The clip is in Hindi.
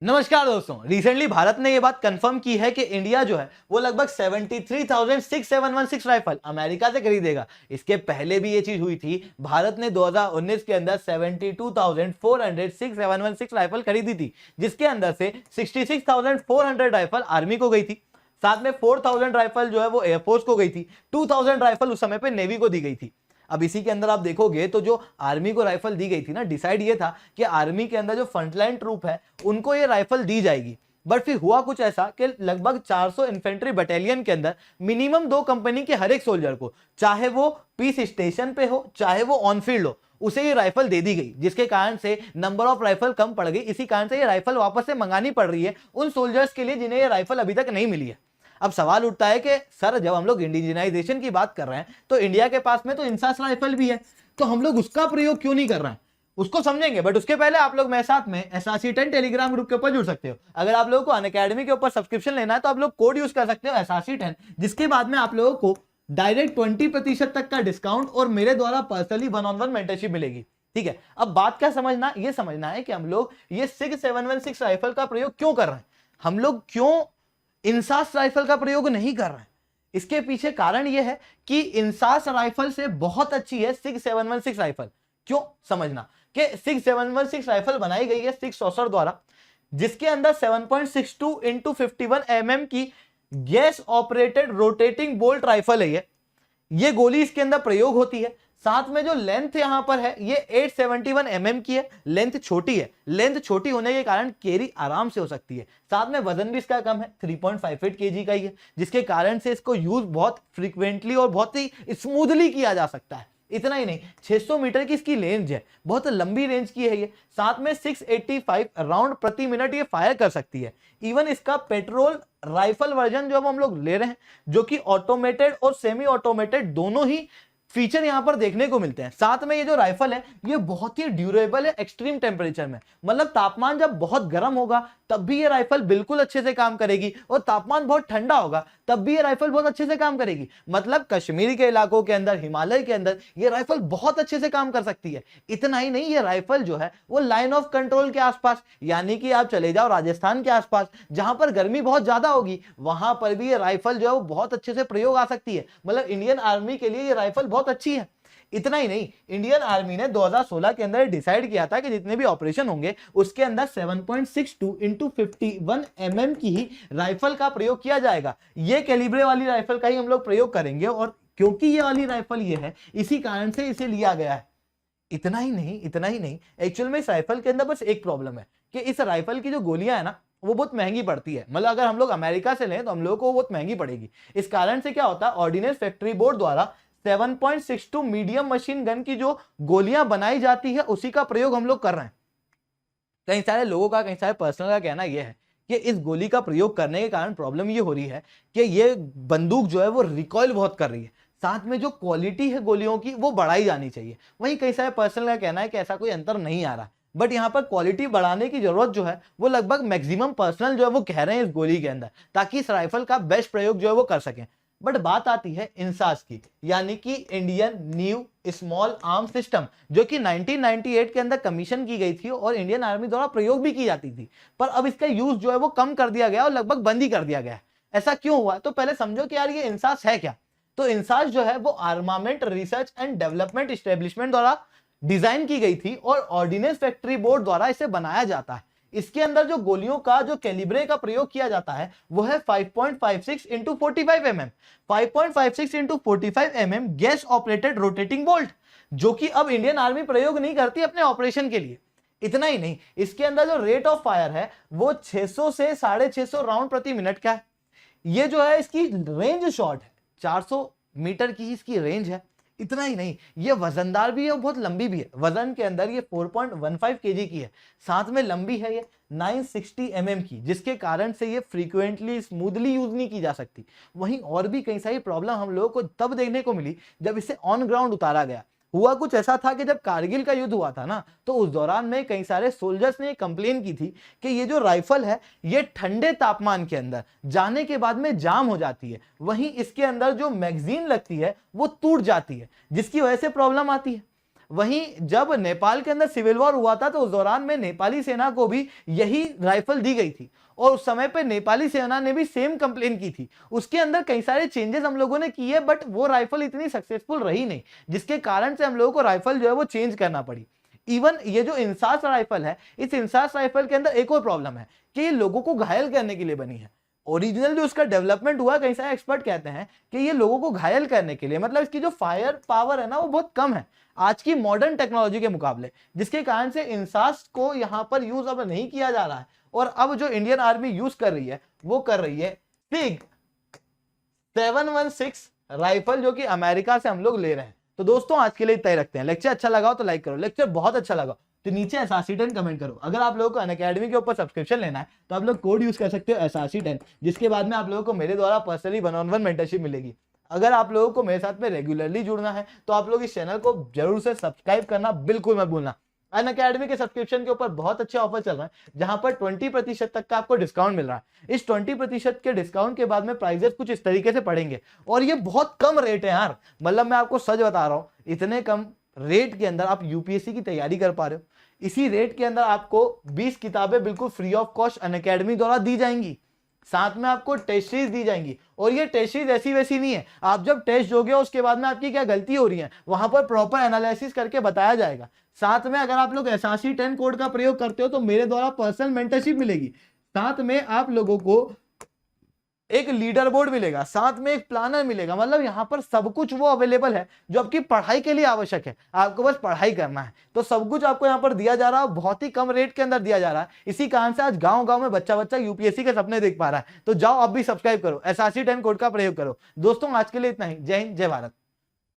नमस्कार दोस्तों। रिसेंटली भारत ने यह बात कंफर्म की है कि इंडिया जो है वो लगभग 73,6716 राइफल अमेरिका से खरीदेगा। इसके पहले भी ये चीज हुई थी। भारत ने 2019 के अंदर 72,406,716 राइफल खरीदी थी, जिसके अंदर से 66,400 राइफल आर्मी को गई थी, साथ में 4,000 राइफल जो है वो एयरफोर्स को गई थी, 2,000 राइफल उस समय पे नेवी को दी गई थी। अब इसी के अंदर आप देखोगे तो जो आर्मी को राइफल दी गई थी ना, डिसाइड ये था कि आर्मी के अंदर जो फ्रंटलाइन ट्रूप है उनको ये राइफल दी जाएगी। बट फिर हुआ कुछ ऐसा कि लगभग 400 इन्फेंट्री बटालियन के अंदर मिनिमम 2 कंपनी के हर एक सोल्जर को, चाहे वो पीस स्टेशन पे हो चाहे वो ऑन फील्ड हो, उसे ये राइफल दे दी गई, जिसके कारण से नंबर ऑफ राइफल कम पड़ गई। इसी कारण से ये राइफल वापस से मंगानी पड़ रही है उन सोल्जर्स के लिए जिन्हें ये राइफल अभी तक नहीं मिली है। अब सवाल उठता है कि सर, जब हम लोग इंडिजिनाइजेशन की बात कर रहे हैं तो इंडिया के पास में तो इंसास राइफल भी है, तो हम लोग उसका प्रयोग क्यों नहीं कर रहे हैं, उसको समझेंगे। बट उसके पहले आप लोग मेरे साथ में SRC10 टेलीग्राम ग्रुप के ऊपर जुड़ सकते हो। अगर आप लोगों को अनअकैडमी के ऊपर सब्सक्रिप्शन लेना है तो आप लोग कोड यूज कर सकते हो SRC10, जिसके बाद में आप लोगों को डायरेक्ट 20% तक का डिस्काउंट और मेरे द्वारा पर्सनली 1-on-1 मेंटरशिप मिलेगी। ठीक है, अब बात क्या समझना, ये समझना है कि हम लोग ये 6716 राइफल का प्रयोग क्यों कर रहे हैं, हम लोग क्यों इंसास राइफल का प्रयोग नहीं कर रहे हैं। इसके पीछे कारण यह है कि इंसास राइफल से बहुत अच्छी है 6716 राइफल। क्यों समझना कि 6716 राइफल बनाई गई है 6 सॉसर द्वारा, जिसके अंदर 7.62 × 51 mm की gas operated rotating bolt rifle है। ये गोली इसके अंदर प्रयोग होती है। साथ में जो लेंथ यहां पर है ये 871 mm की है। लेंथ छोटी है, लेंथ छोटी होने के कारण कैरी आराम से हो सकती है। साथ में वजन भी इसका कम है, 3.58 kg का ही है, जिसके कारण से इसको यूज बहुत फ्रीक्वेंटली और बहुत ही स्मूथली किया जा सकता है। इतना ही नहीं, 600 मीटर की इसकी रेंज है, बहुत लंबी रेंज की है ये। साथ में 685 राउंड प्रति मिनट ये फायर कर सकती है। इवन इसका पेट्रोल राइफल वर्जन जो हम लोग ले रहे हैं, जो कि ऑटोमेटेड और सेमी ऑटोमेटेड दोनों ही फीचर यहां पर देखने को मिलते हैं। साथ में ये जो राइफल है ये बहुत ही ड्यूरेबल है एक्सट्रीम टेम्परेचर में। मतलब तापमान जब बहुत गर्म होगा तब भी ये राइफल बिल्कुल अच्छे से काम करेगी, और तापमान बहुत ठंडा होगा तब भी ये राइफल बहुत अच्छे से काम करेगी। मतलब कश्मीर के इलाकों के अंदर, हिमालय के अंदर ये राइफल बहुत अच्छे से काम कर सकती है। इतना ही नहीं, ये राइफल जो है वो लाइन ऑफ कंट्रोल के आसपास, यानी कि आप चले जाओ राजस्थान के आसपास जहां पर गर्मी बहुत ज्यादा होगी, वहां पर भी ये राइफल जो है वो बहुत अच्छे से प्रयोग आ सकती है। मतलब इंडियन आर्मी के लिए ये राइफल बहुत अच्छी है। इतना ही नहीं, इंडियन आर्मी ने 2016 के अंदर डिसाइड किया था कि जितने भी ऑपरेशन होंगे उसके अंदर 7.62 × 51 mm की ही राइफल का प्रयोग किया जाएगा। ये कैलिब्रे वाली राइफल का ही हम लोग प्रयोग करेंगे, और क्योंकि ये वाली राइफल ये है इसी कारण से इसे लिया गया है। इतना ही नहीं, एक्चुअल में इस राइफल के अंदर बस एक प्रॉब्लम है कि इस राइफल की जो गोलियां है ना वो बहुत महंगी पड़ती है। मतलब अगर हम लोग अमेरिका से लें तो हम लोगों को बहुत महंगी पड़ेगी। इस कारण से क्या होता है, ऑर्डिनेंस फैक्ट्री बोर्ड द्वारा 7.62 मीडियम मशीन गन की जो गोलियां बनाई जाती है उसी का प्रयोग हम लोग कर रहे हैं। कई सारे लोगों का, कई सारे पर्सनल का कहना यह है कि इस गोली का प्रयोग करने के कारण प्रॉब्लम ये हो रही है कि ये बंदूक जो है वो रिकॉइल बहुत कर रही है। साथ में जो क्वालिटी है गोलियों की वो बढ़ाई जानी चाहिए। वहीं कई सारे पर्सनल का कहना है कि ऐसा कोई अंतर नहीं आ रहा, बट यहाँ पर क्वालिटी बढ़ाने की जरूरत जो है वो लगभग मैक्सिमम पर्सनल जो है वो कह रहे हैं इस गोली के अंदर, ताकि इस राइफल का बेस्ट प्रयोग जो है वो कर सकें। बट बात आती है इंसास की, यानी कि Indian new small arm system, जो कि 1998 के अंदर कमीशन की गई थी और इंडियन आर्मी द्वारा प्रयोग भी की जाती थी। पर अब इसका यूज जो है वो कम कर दिया गया और लगभग बंद ही कर दिया गया। ऐसा क्यों हुआ, तो पहले समझो कि यार ये इंसास है क्या। तो इंसास जो है वो armament research and development establishment द्वारा डिजाइन की गई थी और ऑर्डिनेंस फैक्ट्री बोर्ड द्वारा इसे बनाया जाता है। इसके अंदर जो गोलियों का जो कैलिब्रे का प्रयोग किया जाता है वो है 5.56 × 45 mm, 5.56 × 45 mm gas operated rotating bolt, जो कि अब इंडियन आर्मी प्रयोग नहीं करती अपने ऑपरेशन के लिए। इतना ही नहीं, इसके अंदर जो रेट ऑफ फायर है वो 600 से 650 राउंड प्रति मिनट का है। ये जो है इसकी रेंज शॉर्ट है, 400 मीटर की इसकी रेंज है। इतना ही नहीं, ये वजनदार भी है और बहुत लंबी भी है। वजन के अंदर ये 4.15 kg की है। साथ में लंबी है ये 960 mm की, जिसके कारण से ये फ्रीक्वेंटली स्मूथली यूज नहीं की जा सकती। वहीं और भी कई सारी प्रॉब्लम हम लोगों को तब देखने को मिली जब इसे ऑन ग्राउंड उतारा गया। हुआ कुछ ऐसा था कि जब कारगिल का युद्ध हुआ था ना, तो उस दौरान में कई सारे सोल्जर्स ने कंप्लेन की थी कि ये जो राइफल है ये ठंडे तापमान के अंदर जाने के बाद में जाम हो जाती है। वहीं इसके अंदर जो मैगजीन लगती है वो टूट जाती है, जिसकी वजह से प्रॉब्लम आती है। वहीं जब नेपाल के अंदर सिविल वॉर हुआ था तो उस दौरान में नेपाली सेना को भी यही राइफल दी गई थी और उस समय पे नेपाली सेना ने भी सेम कंप्लेन की थी। उसके अंदर कई सारे चेंजेस हम लोगों ने किए बट वो राइफल इतनी सक्सेसफुल रही नहीं, जिसके कारण से हम लोगों को राइफल जो है वो चेंज करना पड़ी। इवन ये जो इंसास राइफल है, इस इंसास राइफल के अंदर एक और प्रॉब्लम है कि ये लोगों को घायल करने के लिए बनी है। ओरिजिनल जो उसका डेवलपमेंट हुआ, कई सारे एक्सपर्ट कहते हैं कि ये लोगों को घायल करने के लिए, मतलब इसकी जो फायर पावर है ना वो बहुत कम है आज की मॉडर्न टेक्नोलॉजी के मुकाबले, जिसके कारण से इंसास को यहाँ पर यूज अब नहीं किया जा रहा है। और अब जो इंडियन आर्मी यूज कर रही है वो कर रही है पिग 716 राइफल, जो कि अमेरिका से हम लोग ले रहे हैं। तो दोस्तों आज के लिए इतना ही रखते हैं। लेक्चर अच्छा लगा हो तो लाइक करो, लेक्चर बहुत अच्छा लगा तो नीचे SRC10 कमेंट करो। अगर आप लोगों को अनअकैडमी के ऊपर सब्सक्रिप्शन लेना है तो आप लोग कोड यूज कर सकते हो SRC10, जिसके बाद में आप लोगों को मेरे द्वारा पर्सनली 1-on-1 मेंटरशिप मिलेगी। अगर आप लोगों को मेरे साथ में रेगुलरली जुड़ना है तो आप लोग इस चैनल को जरूर से सब्सक्राइब करना बिल्कुल मत भूलना। अनअकैडमी के सब्सक्रिप्शन के ऊपर बहुत अच्छे ऑफर चल रहे हैं जहां पर 20% तक का आपको डिस्काउंट मिल रहा है। इस 20% के डिस्काउंट के बाद में प्राइजेस कुछ इस तरीके से पड़ेंगे और ये बहुत कम रेट है यार, मतलब मैं आपको सच बता रहा हूं, इतने कम रेट के अंदर आप यूपीएससी की तैयारी कर पा रहे हो। इसी रेट के अंदर आपको 20 किताबें बिल्कुल फ्री ऑफ कॉस्ट अनअकैडमी द्वारा दी जाएंगी, साथ में आपको टेस्ट सीरीज दी जाएंगी। और ये टेस्ट सीरीज ऐसी वैसी नहीं है, आप जब टेस्ट दोगे उसके बाद में आपकी क्या गलती हो रही है वहां पर प्रॉपर एनालिसिस करके बताया जाएगा। साथ में अगर आप लोग SRC10 कोड का प्रयोग करते हो तो मेरे द्वारा पर्सनल मेंटरशिप मिलेगी, साथ में आप लोगों को एक लीडर बोर्ड मिलेगा, साथ में एक प्लानर मिलेगा। मतलब यहाँ पर सब कुछ वो अवेलेबल है जो आपकी पढ़ाई के लिए आवश्यक है, आपको बस पढ़ाई करना है। तो सब कुछ आपको यहाँ पर दिया जा रहा है, बहुत ही कम रेट के अंदर दिया जा रहा है। इसी कारण से आज गांव गांव में बच्चा बच्चा यूपीएससी के सपने देख पा रहा है। तो जाओ आप भी सब्सक्राइब करो, SRC10 कोड का प्रयोग करो। दोस्तों आज के लिए इतना ही। जय हिंद, जय भारत।